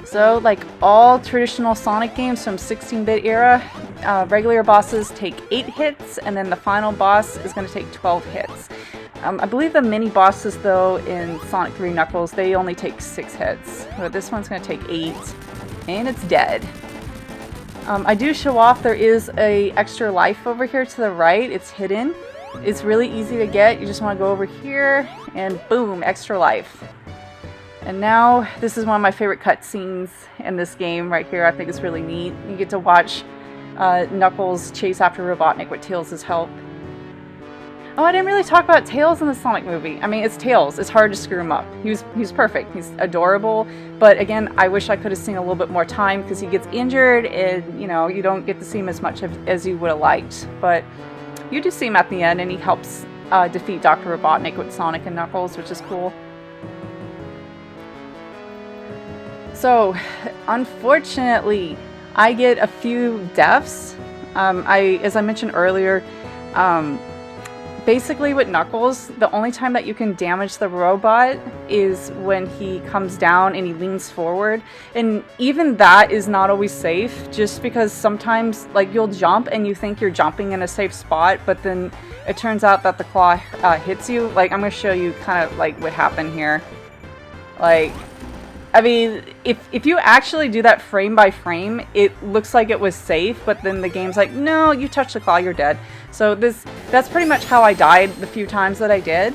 So, like all traditional Sonic games from 16-bit era, regular bosses take 8 hits, and then the final boss is going to take 12 hits. I believe the mini bosses, though, in Sonic 3 Knuckles, they only take 6 hits. But this one's going to take 8, and it's dead. I do show off there is a extra life over here to the right. It's hidden. It's really easy to get. You just want to go over here, and boom, extra life. And now, this is one of my favorite cutscenes in this game right here. I think it's really neat. You get to watch Knuckles chase after Robotnik with Tails' help. Oh, I didn't really talk about Tails in the Sonic movie. I mean, it's Tails. It's hard to screw him up. He's perfect. He's adorable. But again, I wish I could have seen a little bit more time because he gets injured and, you know, you don't get to see him as much as you would have liked. But you do see him at the end, and he helps defeat Dr. Robotnik with Sonic and Knuckles, which is cool. So, unfortunately, I get a few deaths. As I mentioned earlier, basically with Knuckles, the only time that you can damage the robot is when he comes down and he leans forward. And even that is not always safe, just because sometimes, like, you'll jump and you think you're jumping in a safe spot, but then it turns out that the claw hits you. Like, I'm going to show you kind of, like, what happened here. Like, I mean, if you actually do that frame by frame, it looks like it was safe, but then the game's like, no, you touch the claw, you're dead. So that's pretty much how I died the few times that I did.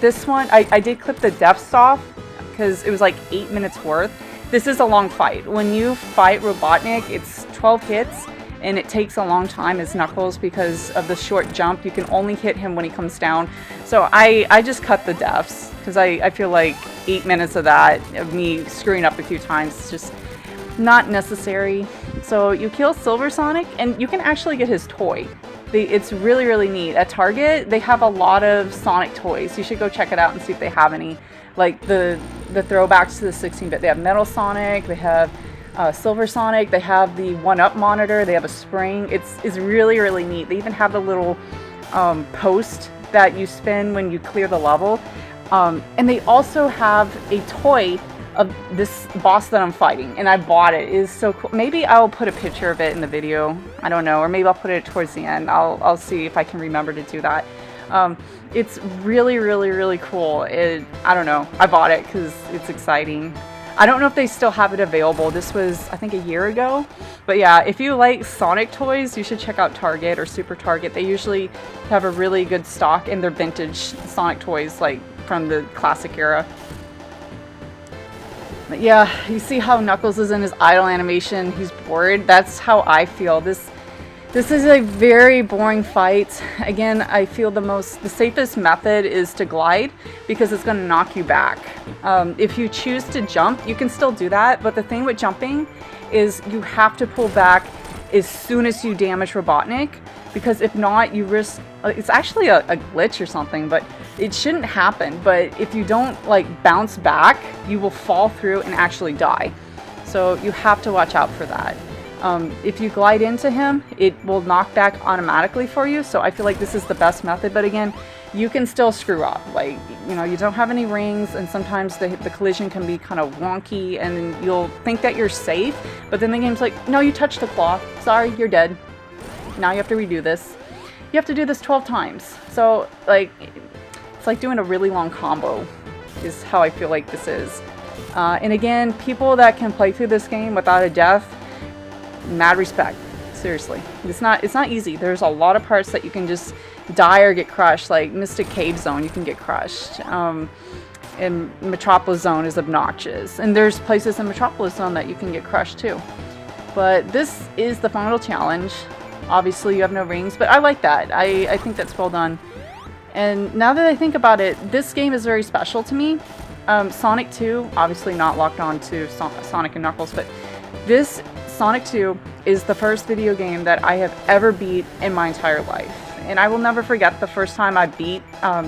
This one, I did clip the deaths off, because it was like 8 minutes worth. This is a long fight. When you fight Robotnik, it's 12 hits, and it takes a long time as Knuckles because of the short jump. You can only hit him when he comes down. So I just cut the deaths, because I feel like 8 minutes of that, of me screwing up a few times, is just not necessary. So you kill Silver Sonic, and you can actually get his toy. It's really, really neat. At Target, they have a lot of Sonic toys. You should go check it out and see if they have any. Like the throwbacks to the 16-bit. They have Metal Sonic, they have Silver Sonic, they have the 1-Up monitor, they have a spring. It's really, really neat. They even have the little post that you spin when you clear the level. And they also have a toy of this boss that I'm fighting, and I bought it. It is so cool. Maybe I'll put a picture of it in the video. I don't know, or maybe I'll put it towards the end. I'll see if I can remember to do that. It's really, really, really cool. I don't know. I bought it because it's exciting. I don't know if they still have it available. This was, I think, a year ago. But yeah, if you like Sonic toys, you should check out Target or Super Target. They usually have a really good stock in their vintage Sonic toys, like from the classic era. But yeah, you see how Knuckles is in his idle animation. He's bored. That's how I feel. This is a very boring fight. Again, I feel the safest method is to glide, because it's going to knock you back. If you choose to jump, you can still do that, but the thing with jumping is you have to pull back as soon as you damage Robotnik, because if not, you risk... It's actually a glitch or something, but it shouldn't happen. But if you don't, like, bounce back, you will fall through and actually die. So you have to watch out for that. If you glide into him, it will knock back automatically for you, so I feel like this is the best method. But again, you can still screw up. Like, you know, you don't have any rings, and sometimes the collision can be kind of wonky, and you'll think that you're safe, but then the game's like, no, you touched the claw. Sorry, you're dead. Now you have to redo this. You have to do this 12 times. So, like, it's like doing a really long combo is how I feel like this is. And again, people that can play through this game without a death, mad respect. Seriously. It's not easy. There's a lot of parts that you can just die or get crushed. Like Mystic Cave Zone, you can get crushed. And Metropolis Zone is obnoxious. And there's places in Metropolis Zone that you can get crushed too. But this is the final challenge. Obviously you have no rings, but I like that. I think that's well done. And now that I think about it, this game is very special to me. Sonic 2, obviously not locked on to Sonic and Knuckles, but this Sonic 2 is the first video game that I have ever beat in my entire life. And I will never forget the first time I beat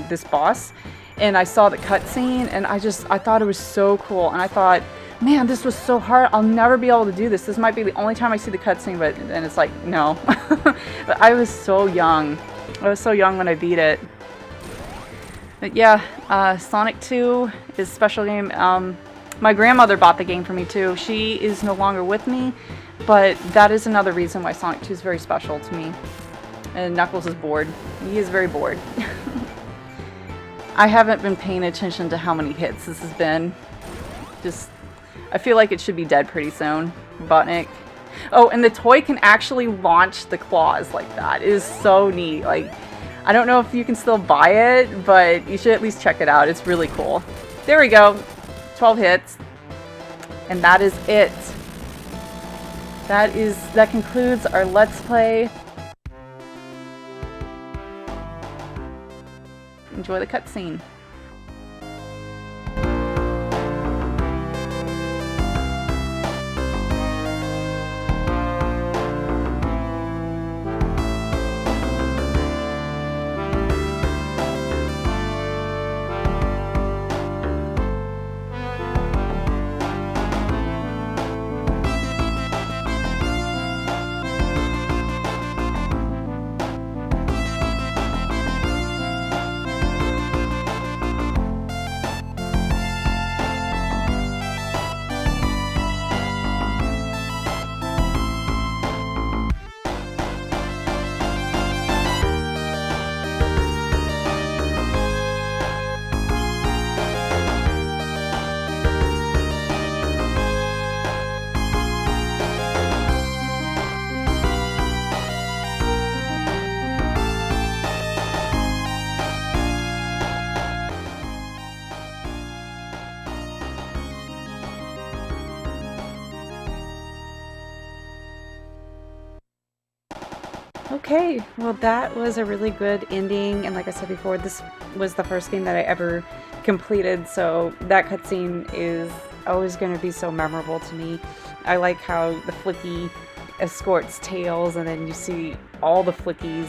this boss, and I saw the cutscene, and I thought it was so cool, and I thought, man, this was so hard. I'll never be able to do this. This might be the only time I see the cutscene, but then it's like, no. But I was so young. I was so young when I beat it. But yeah, Sonic 2 is a special game. My grandmother bought the game for me too. She is no longer with me, but that is another reason why Sonic 2 is very special to me. And Knuckles is bored. He is very bored. I haven't been paying attention to how many hits this has been. I feel like it should be dead pretty soon. Robotnik. Oh, and the toy can actually launch the claws like that. It is so neat. Like, I don't know if you can still buy it, but you should at least check it out. It's really cool. There we go. 12 hits. And that is it. That concludes our Let's Play. Enjoy the cutscene. Okay, well that was a really good ending, and like I said before, this was the first game that I ever completed, so that cutscene is always going to be so memorable to me. I like how the Flicky escorts Tails, and then you see all the Flickies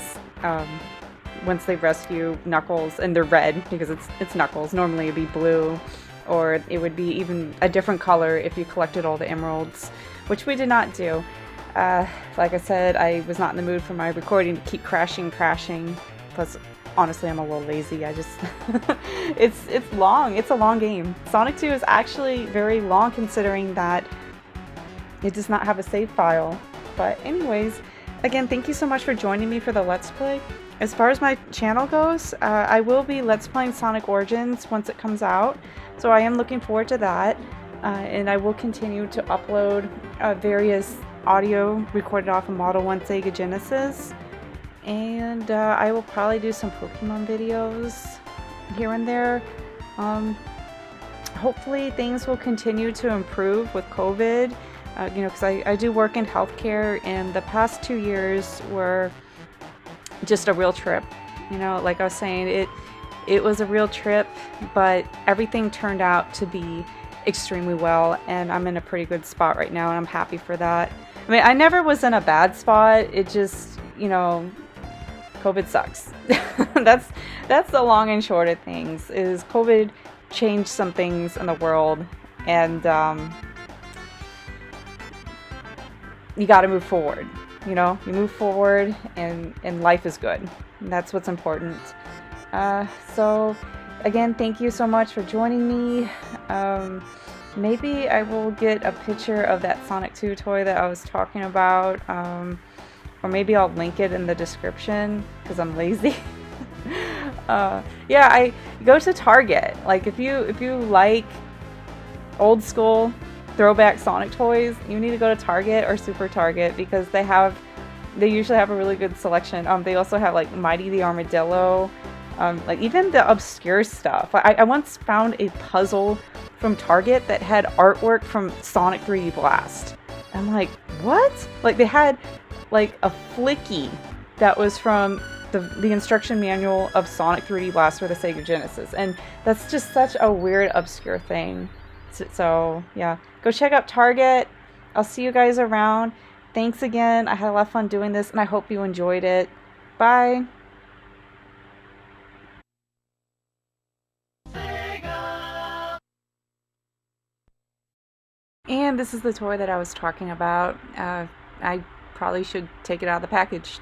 once they rescue Knuckles, and they're red because it's Knuckles. Normally it'd be blue, or it would be even a different color if you collected all the emeralds, which we did not do. Like I said, I was not in the mood for my recording to keep crashing. Plus, honestly, I'm a little lazy. It's long. It's a long game. Sonic 2 is actually very long considering that it does not have a save file. But anyways, again, thank you so much for joining me for the Let's Play. As far as my channel goes, I will be Let's Playing Sonic Origins once it comes out. So I am looking forward to that. And I will continue to upload various audio recorded off a Model 1 Sega Genesis, and I will probably do some Pokemon videos here and there. Hopefully things will continue to improve with COVID, you know, because I do work in healthcare, and the past 2 years were just a real trip. You know, like I was saying, it was a real trip, but everything turned out to be extremely well, and I'm in a pretty good spot right now, and I'm happy for that. I mean, I never was in a bad spot. It just, you know, COVID sucks. That's the long and short of things, is COVID changed some things in the world, and you got to move forward. You know, you move forward, and life is good. And that's what's important. So again, thank you so much for joining me. Maybe I will get a picture of that Sonic 2 toy that I was talking about, or maybe I'll link it in the description because I'm lazy. Yeah, I go to Target. Like if you like old school throwback Sonic toys, you need to go to Target or Super Target because they usually have a really good selection. They also have like Mighty the Armadillo, like even the obscure stuff. I once found a puzzle from Target that had artwork from Sonic 3D Blast. I'm like, what? Like they had like a flicky that was from the instruction manual of Sonic 3D Blast for the Sega Genesis, and that's just such a weird, obscure thing. So yeah, go check out Target. I'll see you guys around. Thanks again. I had a lot of fun doing this, and I hope you enjoyed it. Bye. And this is the toy that I was talking about. I probably should take it out of the package.